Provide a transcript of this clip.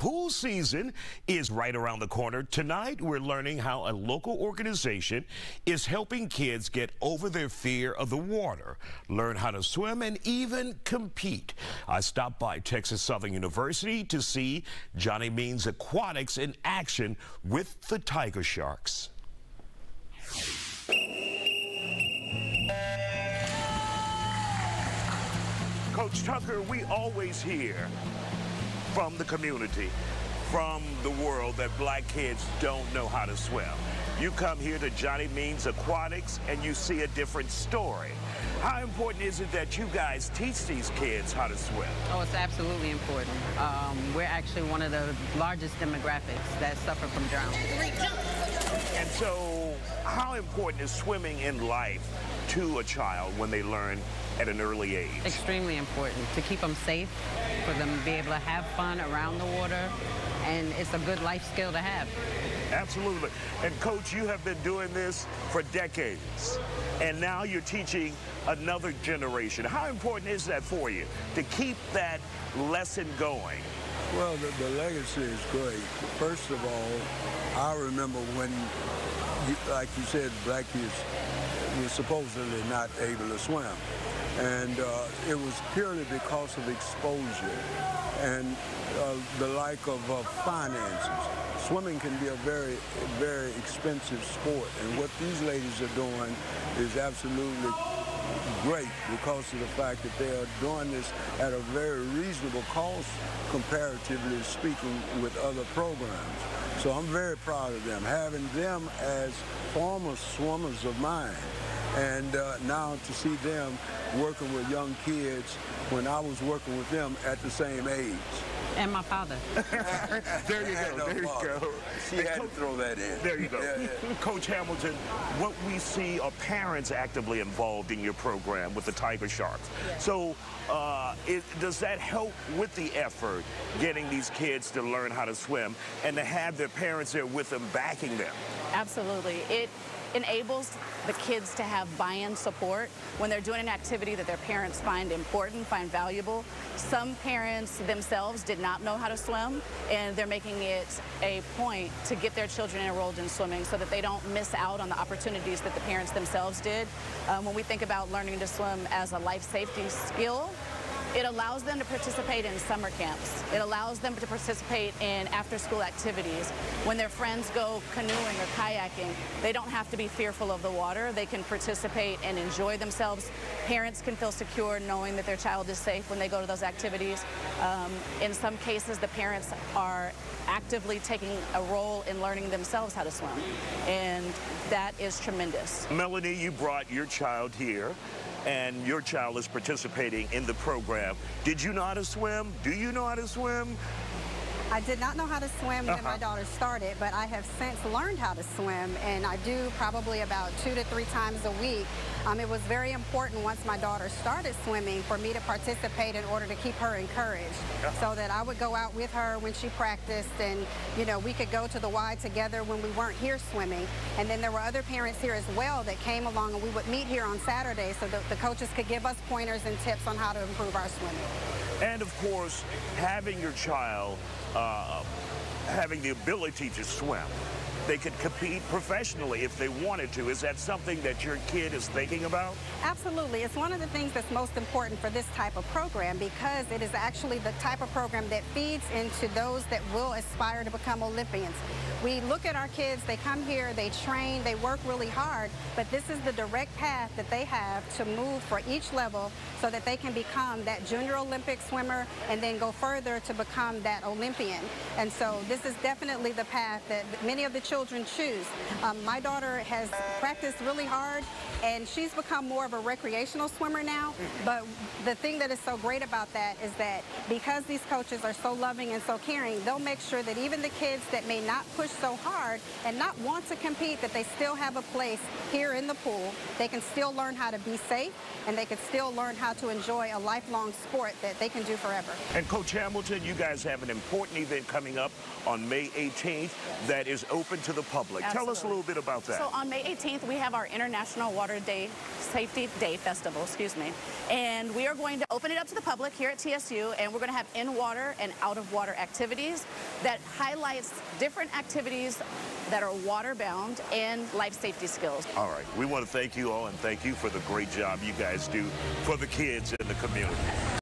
Pool season is right around the corner. Tonight, we're learning how a local organization is helping kids get over their fear of the water, learn how to swim, and even compete. I stopped by Texas Southern University to see Johnnie Means Aquatics in action with the Tiger Sharks. Coach Tucker, we always hear from the community, from the world, that black kids don't know how to swim. You come here to Johnnie Means Aquatics and you see a different story. How important is it that you guys teach these kids how to swim? Oh, it's absolutely important. We're actually one of the largest demographics that suffer from drowning. And so, how important is swimming in life to a child when they learn at an early age? Extremely important to keep them safe, for them to be able to have fun around the water, and it's a good life skill to have. Absolutely. And Coach, you have been doing this for decades, and now you're teaching another generation. How important is that for you, to keep that lesson going? Well, the legacy is great. First of all, I remember when, like you said, black kids were supposedly not able to swim. And it was purely because of exposure and the lack of finances. Swimming can be a very, very expensive sport, and what these ladies are doing is absolutely great because of the fact that they are doing this at a very reasonable cost, comparatively speaking, with other programs. So I'm very proud of them, having them as former swimmers of mine. And now to see them working with young kids when I was working with them at the same age. And my father. There you go, there you go. She had to throw that in. There you go. Yeah. Coach Hamilton, what we see are parents actively involved in your program with the Tiger Sharks. Yes. So does that help with the effort, getting these kids to learn how to swim and to have their parents there with them, backing them? Absolutely. It enables the kids to have buy-in support when they're doing an activity that their parents find important, find valuable. Some parents themselves did not know how to swim, and they're making it a point to get their children enrolled in swimming so that they don't miss out on the opportunities that the parents themselves did. When we think about learning to swim as a life safety skill, it allows them to participate in summer camps. It allows them to participate in after-school activities. When their friends go canoeing or kayaking, they don't have to be fearful of the water. They can participate and enjoy themselves. Parents can feel secure knowing that their child is safe when they go to those activities. In some cases, the parents are actively taking a role in learning themselves how to swim, and that is tremendous. Melanie, you brought your child here, and your child is participating in the program. Did you know how to swim? Do you know how to swim? I did not know how to swim when my daughter started, but I have since learned how to swim, and I do probably about 2 to 3 times a week. It was very important once my daughter started swimming for me to participate in order to keep her encouraged, so that I would go out with her when she practiced, and we could go to the Y together when we weren't here swimming. And then there were other parents here as well that came along, and we would meet here on Saturdays so that the coaches could give us pointers and tips on how to improve our swimming. And of course, having your child having the ability to swim, they could compete professionally if they wanted to. Is that something that your kid is thinking about? Absolutely. It's one of the things that's most important for this type of program, because it is actually the type of program that feeds into those that will aspire to become Olympians. We look at our kids, they come here, they train, they work really hard, but this is the direct path that they have to move for each level so that they can become that junior Olympic swimmer and then go further to become that Olympian. And so this is definitely the path that many of the children choose. My daughter has practiced really hard, and she's become more of a recreational swimmer now, but the thing that is so great about that is that because these coaches are so loving and so caring, they'll make sure that even the kids that may not push so hard and not want to compete, that they still have a place here in the pool. They can still learn how to be safe, and they can still learn how to enjoy a lifelong sport that they can do forever. And Coach Hamilton, you guys have an important event coming up on May 18th that is open to the public. Absolutely. Tell us a little bit about that. So on May 18th, we have our International Water Day Safety Day Festival, and we are going to open it up to the public here at TSU, and we're going to have in-water and out-of-water activities that highlights different activities that are water-bound and life safety skills. All right, we want to thank you all, and thank you for the great job you guys do for the kids in the community.